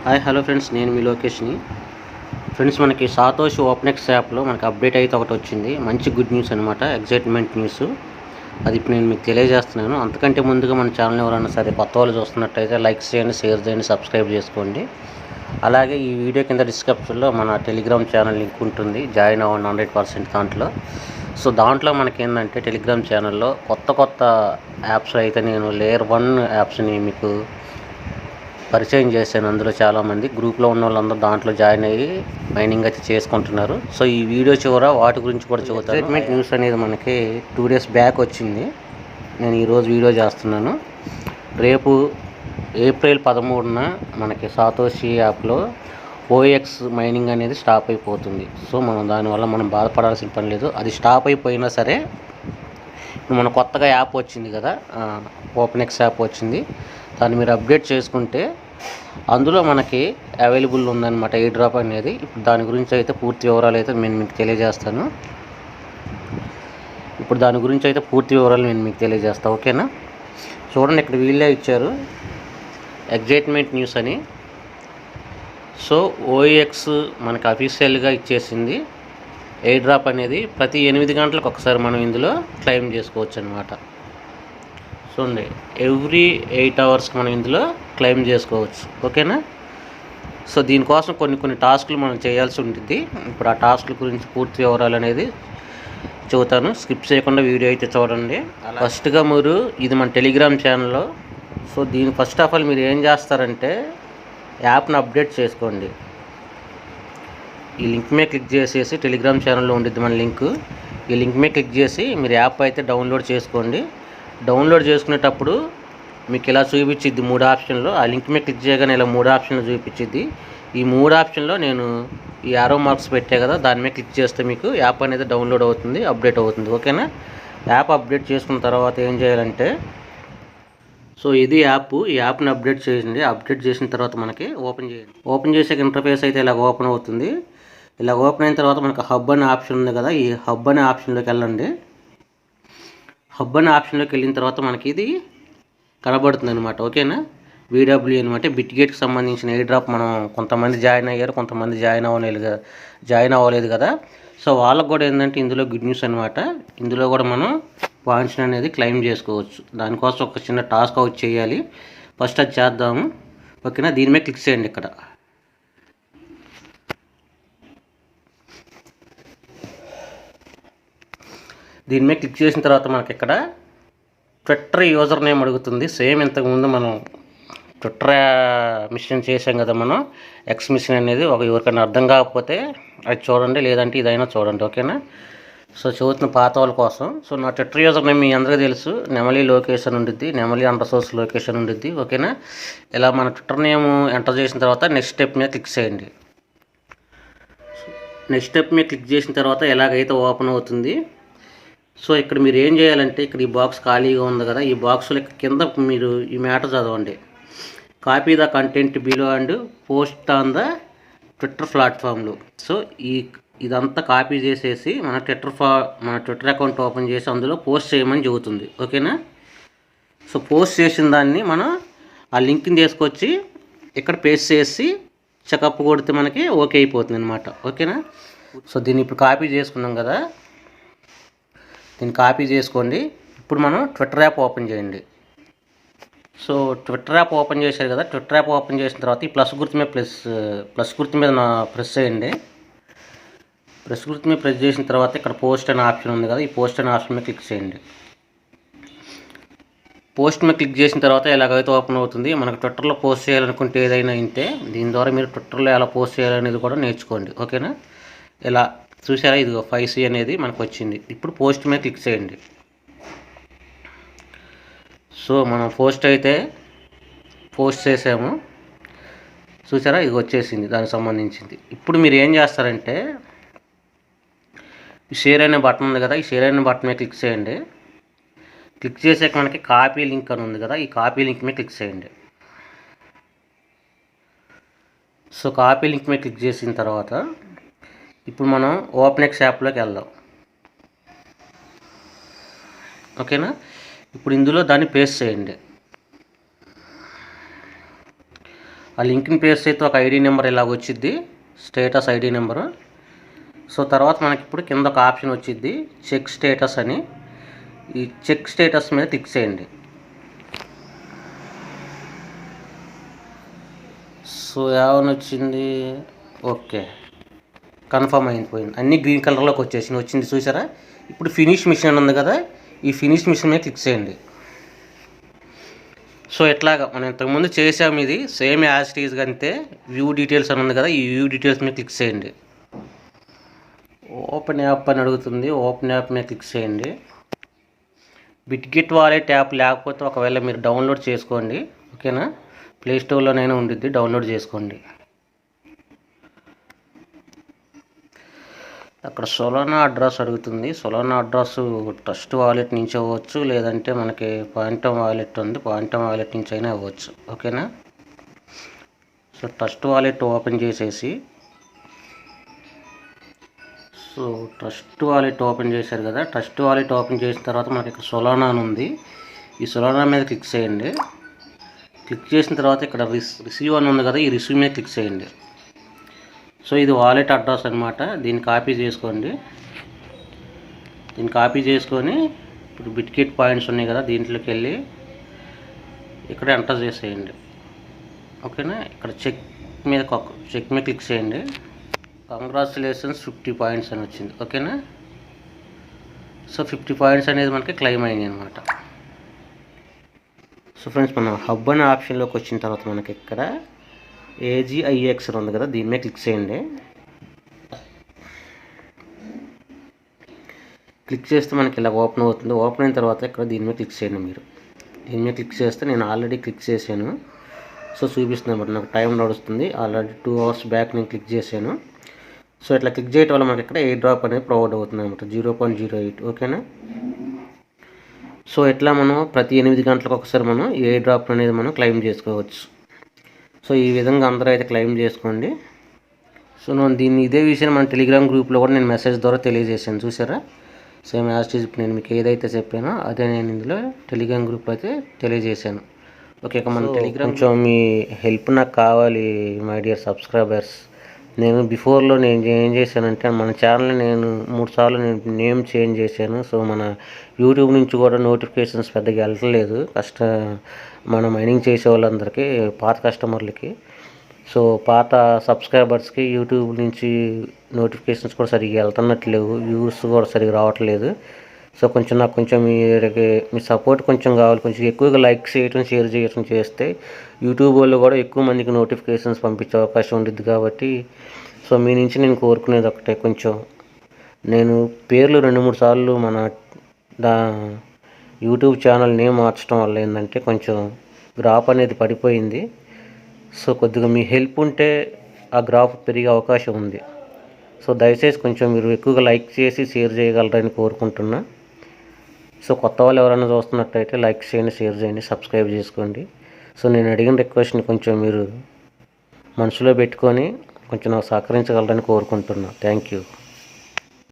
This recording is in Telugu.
హాయ్ హలో ఫ్రెండ్స్, నేను మీ లోకేష్ని. ఫ్రెండ్స్, మనకి సాతోషి ఓపెన్ఎక్స్ యాప్లో మనకి అప్డేట్ అయితే ఒకటి వచ్చింది. మంచి గుడ్ న్యూస్ అనమాట, ఎగ్జైట్మెంట్ న్యూస్. అది ఇప్పుడు నేను మీకు తెలియజేస్తున్నాను. అంతకంటే ముందుగా మన ఛానల్ ఎవరైనా సరే కొత్త వాళ్ళు చూస్తున్నట్టయితే లైక్ చేయండి, షేర్ చేయండి, సబ్స్క్రైబ్ చేసుకోండి. అలాగే ఈ వీడియో కింద డిస్క్రిప్షన్లో మన టెలిగ్రామ్ ఛానల్ లింక్ ఉంటుంది. జాయిన్ అవ్వండి 100% దాంట్లో. సో దాంట్లో మనకి ఏంటంటే టెలిగ్రామ్ ఛానల్లో కొత్త యాప్స్ అయితే నేను లేయర్ 1 యాప్స్ని మీకు పరిచయం చేశాను. అందులో చాలామంది గ్రూప్లో ఉన్న వాళ్ళందరూ దాంట్లో జాయిన్ అయ్యి మైనింగ్ అయితే చేసుకుంటున్నారు. సో ఈ వీడియో చివర వాటి గురించి కూడా చెబుతాను. ఎగ్జైట్మెంట్ న్యూస్ అనేది మనకి 2 days బ్యాక్ వచ్చింది. నేను ఈరోజు వీడియో చేస్తున్నాను. రేపు ఏప్రిల్ 13న మనకి సాతోషి యాప్లో ఓఎక్స్ మైనింగ్ అనేది స్టాప్ అయిపోతుంది. సో దానివల్ల మనం బాధపడాల్సిన పని లేదు. అది స్టాప్ అయిపోయినా సరే మన కొత్తగా యాప్ వచ్చింది కదా, ఓపెన్ఎక్స్ యాప్ వచ్చింది. దాన్ని మీరు అప్డేట్ చేసుకుంటే అందులో మనకి అవైలబుల్ ఉందన్నమాట ఎయిర్ డ్రాప్ అనేది. ఇప్పుడు దాని గురించి అయితే పూర్తి వివరాలు అయితే నేను మీకు తెలియజేస్తాను. ఓకేనా? చూడండి, ఇక్కడ వీళ్ళే ఇచ్చారు ఎగ్జైట్మెంట్ న్యూస్ అని. సో ఓఎక్స్ మనకి అఫీషియల్గా ఇచ్చేసింది. ఎయిర్ డ్రాప్ అనేది ప్రతి 8 గంటలకు ఒకసారి మనం ఇందులో క్లెయిమ్ చేసుకోవచ్చు అనమాట. చూడండి, ఎవ్రీ 8 hours మనం ఇందులో క్లెయిమ్ చేసుకోవచ్చు. ఓకేనా? సో దీనికోసం కొన్ని టాస్కులు మనం చేయాల్సి ఉంటుంది. ఇప్పుడు ఆ టాస్కుల గురించి పూర్తి వివరాలు అనేది చెబుతాను. స్కిప్ చేయకుండా వీడియో అయితే చూడండి. ఫస్ట్గా మీరు ఇది మన టెలిగ్రామ్ ఛానల్లో. సో దీని ఫస్ట్ ఆఫ్ ఆల్ మీరు ఏం చేస్తారంటే యాప్ను అప్డేట్ చేసుకోండి. ఈ లింక్ మీద క్లిక్ చేసేసి టెలిగ్రామ్ ఛానల్లో ఉంటుంది మన లింక్. ఈ లింక్ మీద క్లిక్ చేసి మీరు యాప్ అయితే డౌన్లోడ్ చేసుకోండి. డౌన్లోడ్ చేసుకునేటప్పుడు మీకు ఇలా చూపించిద్ది 3 ఆప్షన్లు. ఆ లింక్ మీద క్లిక్ చేయగానే ఇలా 3 ఆప్షన్లు చూపించిద్ది. ఈ 3 ఆప్షన్లో నేను ఈ యారో మార్క్స్ పెట్టే కదా, దాని మీద క్లిక్ చేస్తే మీకు యాప్ అనేది డౌన్లోడ్ అవుతుంది, అప్డేట్ అవుతుంది. ఓకేనా? యాప్ అప్డేట్ చేసుకున్న తర్వాత ఏం చేయాలంటే, సో ఇది యాప్. ఈ యాప్ని అప్డేట్ చేయండి. అప్డేట్ చేసిన తర్వాత మనకి ఓపెన్ చేయండి. ఓపెన్ చేసే ఇంటర్ఫేస్ అయితే ఇలా ఓపెన్ అవుతుంది. ఇలా ఓపెన్ అయిన తర్వాత మనకు హబ్ అనే ఆప్షన్ ఉంది కదా, ఈ హబ్ అనే ఆప్షన్లోకి వెళ్ళండి. హబ్ అనే ఆప్షన్లోకి వెళ్ళిన తర్వాత మనకి ఇది కనబడుతుంది అనమాట. ఓకేనా? VW అనమాట, బిట్గేట్కి సంబంధించిన ఎయిర్ డ్రాప్. మనం కొంతమంది జాయిన్ అయ్యారు, కొంతమంది జాయిన్ అవ్వలేదు కదా. సో వాళ్ళకు కూడా ఏంటంటే ఇందులో గుడ్ న్యూస్ అనమాట. ఇందులో కూడా మనం పాయింట్స్ అనేది క్లెయిమ్ చేసుకోవచ్చు. దానికోసం ఒక చిన్న టాస్క్ అవుట్ చేయాలి. ఫస్ట్ అది చేద్దాము. ఓకేనా? దీని మీద క్లిక్ చేయండి. ఇక్కడ దీని మీద క్లిక్ చేసిన తర్వాత మనకి ఇక్కడ ట్విట్టర్ యూజర్ నేమ్ అడుగుతుంది. సేమ్ ఇంతకుముందు మనం ట్విట్టర్ మిషన్ చేసాం కదా, మనం ఎక్స్ మిషన్ అనేది. ఎవరికైనా అర్థం కాకపోతే అది చూడండి, లేదంటే ఇదైనా చూడండి. ఓకేనా? సో చదువుతున్న పాత వాళ్ళ కోసం. సో నా ట్విట్టర్ యూజర్ నేమ్ మీ అందరికీ తెలుసు, నెమలి లొకేషన్ ఉంటుంది, నెమలి__ లొకేషన్ ఉంటుంది. ఓకేనా? ఇలా మన ట్విట్టర్ నేమ్ ఎంటర్ చేసిన తర్వాత నెక్స్ట్ స్టెప్ మీద క్లిక్ చేయండి. నెక్స్ట్ స్టెప్ మీద క్లిక్ చేసిన తర్వాత ఎలాగైతే ఓపెన్ అవుతుంది. సో ఇక్కడ మీరు ఏం చేయాలంటే, ఇక్కడ ఈ బాక్స్ ఖాళీగా ఉంది కదా, ఈ బాక్స్లో కింద మీరు ఈ మ్యాటర్ చదవండి. Copy the content below and post on the Twitter ప్లాట్ఫామ్లో. సో ఇదంతా కాపీ చేసేసి మన ట్విట్టర్ అకౌంట్ ఓపెన్ చేసి అందులో పోస్ట్ చేయమని చెబుతుంది. ఓకేనా? సో పోస్ట్ చేసిన దాన్ని మనం ఆ లింక్ని తీసుకొచ్చి ఇక్కడ పేస్ట్ చేసి చెకప్ కొడితే మనకి ఓకే అయిపోతుంది అనమాట. ఓకేనా? సో దీన్ని ఇప్పుడు కాపీ చేసుకున్నాం కదా, దీన్ని కాపీ చేసుకోండి. ఇప్పుడు మనం ట్విట్టర్ యాప్ ఓపెన్ చేయండి. సో ట్విట్టర్ యాప్ ఓపెన్ చేశారు కదా, ట్విట్టర్ యాప్ ఓపెన్ చేసిన తర్వాత ఈ ప్లస్ గుర్తు మీద ప్రెస్ చేయండి. ప్లస్ గుర్తు మీద ప్రెస్ చేసిన తర్వాత ఇక్కడ పోస్ట్ అనే ఆప్షన్ ఉంది కదా, ఈ పోస్ట్ అనే ఆప్షన్ మీద క్లిక్ చేయండి. పోస్ట్ మీద క్లిక్ చేసిన తర్వాత ఎలాగైతే ఓపెన్ అవుతుంది. మనకు ట్విట్టర్లో పోస్ట్ చేయాలనుకుంటే ఏదైనా ఇంతే. దీని ద్వారా మీరు ట్విట్టర్లో ఎలా పోస్ట్ చేయాలనేది కూడా నేర్చుకోండి. ఓకేనా? ఇలా చూసారా, ఇదిగో 5C అనేది మనకు వచ్చింది. ఇప్పుడు పోస్ట్ మీద క్లిక్ చేయండి. సో మనం పోస్ట్ చేసాము. చూసారా, ఇది వచ్చేసింది దానికి సంబంధించింది. ఇప్పుడు మీరు ఏం చేస్తారంటే, ఈ షేర్ అనే బటన్ ఉంది కదా, ఈ షేర్ అనే బటన్ మీద క్లిక్ చేయండి. క్లిక్ చేసాక మనకి కాపీ లింక్ అని ఉంది కదా, ఈ కాపీ లింక్ మీద క్లిక్ చేయండి. సో కాపీ లింక్ మీద క్లిక్ చేసిన తర్వాత ఇప్పుడు మనం ఓపెన్ఎక్స్ యాప్లోకి వెళ్దాం. ఓకేనా? ఇప్పుడు ఇందులో దాన్ని పేస్ట్ చేయండి. ఆ లింక్ని పేస్ట్ అయితే ఒక ఐడి నెంబర్ ఇలాగ వచ్చిద్ది, స్టేటస్ ఐడి నెంబరు. సో తర్వాత మనకి ఇప్పుడు కింద ఒక ఆప్షన్ వచ్చిద్ది చెక్ స్టేటస్ అని. ఈ చెక్ స్టేటస్ మీద క్లిక్ చేయండి. సో ఏమని వచ్చింది, ఓకే కన్ఫర్మ్ అయిపోయింది, అన్నీ గ్రీన్ కలర్లోకి వచ్చింది చూసారా. ఇప్పుడు ఫినిష్ మిషన్ ఉంది కదా, ఈ ఫినిష్ మిషన్ మీద క్లిక్ చేయండి. సో ఎట్లాగా మనం ఇంతకుముందు చేసాము, ఇది సేమ్ యాజ్ ఇట్ ఈజ్గా అంతే. వ్యూ డీటెయిల్స్ అని ఉంది కదా, ఈ వ్యూ డీటెయిల్స్ మీద క్లిక్ చేయండి. ఓపెన్ యాప్ అని అడుగుతుంది, ఓపెన్ యాప్ మీద క్లిక్ చేయండి. బిట్గిట్ వాలెట్ యాప్ లేకపోతే ఒకవేళ మీరు డౌన్లోడ్ చేసుకోండి, ఓకేనా. ప్లేస్టోర్లోనైనా ఉండిద్ది, డౌన్లోడ్ చేసుకోండి. అక్కడ సొలానా అడ్రస్ అడుగుతుంది. సొలానా అడ్రస్ ట్రస్ట్ వాలెట్ నుంచి అవ్వచ్చు, లేదంటే మనకి పాయింటమ్ వాలెట్ ఉంది, పాయింటమ్ వాలెట్ నుంచి అయినా అవ్వచ్చు, ఓకేనా. సో ట్రస్ట్ వాలెట్ ఓపెన్ చేసేసి, సో ట్రస్ట్ వాలెట్ ఓపెన్ చేశారు కదా, ట్రస్ట్ వాలెట్ ఓపెన్ చేసిన తర్వాత మనకి ఇక్కడ సొలానా అని ఉంది, ఈ సొలానా మీద క్లిక్ చేయండి. క్లిక్ చేసిన తర్వాత ఇక్కడ రిసీవ్ అని ఉంది కదా, ఈ రిసీవ్ మీద క్లిక్ చేయండి. సో ఇది వాలెట్ అడ్రస్ అనమాట, దీన్ని కాపీ చేసుకోండి. దీన్ని కాపీ చేసుకొని ఇప్పుడు బిట్గిట్ పాయింట్స్ ఉన్నాయి కదా, దీంట్లోకి వెళ్ళి ఇక్కడ ఎంటర్ చేసేయండి, ఓకేనా. ఇక్కడ చెక్ మీద క్లిక్ చేయండి. కంగ్రాచులేషన్స్ 50 పాయింట్స్ అని వచ్చింది, ఓకేనా. సో 50 పాయింట్స్ అనేది మనకి క్లెయిమ్ అయినాయి అనమాట. సో ఫ్రెండ్స్, మనం హబ్ అనే ఆప్షన్లోకి వచ్చిన తర్వాత మనకి ఇక్కడ AGIX ఉంది కదా, దీని మీద క్లిక్ చేయండి. క్లిక్ చేస్తే మనకి ఇలా ఓపెన్ అవుతుంది. ఓపెన్ అయిన తర్వాత ఇక్కడ దీని మీద క్లిక్ చేయండి. మీరు దీని మీద క్లిక్ చేస్తే నేను ఆల్రెడీ క్లిక్ చేశాను, సో చూపిస్తుంది అనమాట. నాకు టైం నడుస్తుంది, ఆల్రెడీ 2 hours బ్యాక్ నేను క్లిక్ చేశాను. సో ఇట్లా క్లిక్ చేయడం వల్ల మనకి ఇక్కడ ఎయిర్ డ్రాప్ అనేది ప్రొవైడ్ అవుతుంది అనమాట, 0.08, ఓకేనా. సో ఇట్లా మనం ప్రతి 8 గంటలకు ఒకసారి మనం ఎయిర్ డ్రాప్ అనేది మనం క్లెయిమ్ చేసుకోవచ్చు. సో ఈ విధంగా అందరూ అయితే క్లెయిమ్ చేసుకోండి. సో నేను ఇదే విషయం మన టెలిగ్రామ్ గ్రూప్లో కూడా నేను మెసేజ్ ద్వారా తెలియజేశాను, చూసారా. సేమ్ యాజ్ ఇట్ ఈజ్ నేను మీకు ఏదైతే చెప్పానో అదే నేను ఇందులో టెలిగ్రామ్ గ్రూప్లో అయితే తెలియజేశాను. ఓకే, ఇక మన టెలిగ్రామ్ కొంచెం మీ హెల్ప్ నాకు కావాలి మై డియర్ సబ్స్క్రైబర్స్. నేను బిఫోర్లో నేను ఏం చేశానంటే మన ఛానల్ని నేను 3 సార్లు నేను నేమ్ చేంజ్ చేశాను. సో మన యూట్యూబ్ నుంచి కూడా నోటిఫికేషన్స్ పెద్దగా వెళ్ళట్లేదు మన మైనింగ్ చేసే వాళ్ళందరికీ, పాత కస్టమర్లకి. సో పాత సబ్స్క్రైబర్స్కి యూట్యూబ్ నుంచి నోటిఫికేషన్స్ కూడా సరిగ్గా వెళ్తున్నట్లేవు, వ్యూస్ కూడా సరిగ్గా రావట్లేదు. సో నాకు కొంచెం మీ సపోర్ట్ కొంచెం కావాలి. కొంచెం ఎక్కువగా లైక్ చేయడం, షేర్ చేయడం చేస్తే యూట్యూబ్ వాళ్ళు కూడా ఎక్కువ మందికి నోటిఫికేషన్స్ పంపించే అవకాశం ఉంటుంది. కాబట్టి సో మీ నుంచి నేను కోరుకునేది ఒకటే, కొంచెం నేను పేర్లు 2-3 సార్లు మన యూట్యూబ్ ఛానల్ నేమ్ మార్చడం వల్ల ఏంటంటే కొంచెం గ్రాఫ్ అనేది పడిపోయింది. సో కొద్దిగా మీ హెల్ప్ ఉంటే ఆ గ్రాఫ్ పెరిగే అవకాశం ఉంది. సో దయచేసి కొంచెం మీరు ఎక్కువగా లైక్ చేసి షేర్ చేయగలరని కోరుకుంటున్నా. సో కొత్త వాళ్ళు ఎవరైనా చూస్తున్నట్టయితే లైక్ చేయండి, షేర్ చేయండి, సబ్స్క్రైబ్ చేసుకోండి. సో నేను అడిగిన రిక్వెస్ట్ని కొంచెం మీరు మనసులో పెట్టుకొని కొంచెం నాకు సహకరించగలరని కోరుకుంటున్నా. Thank you.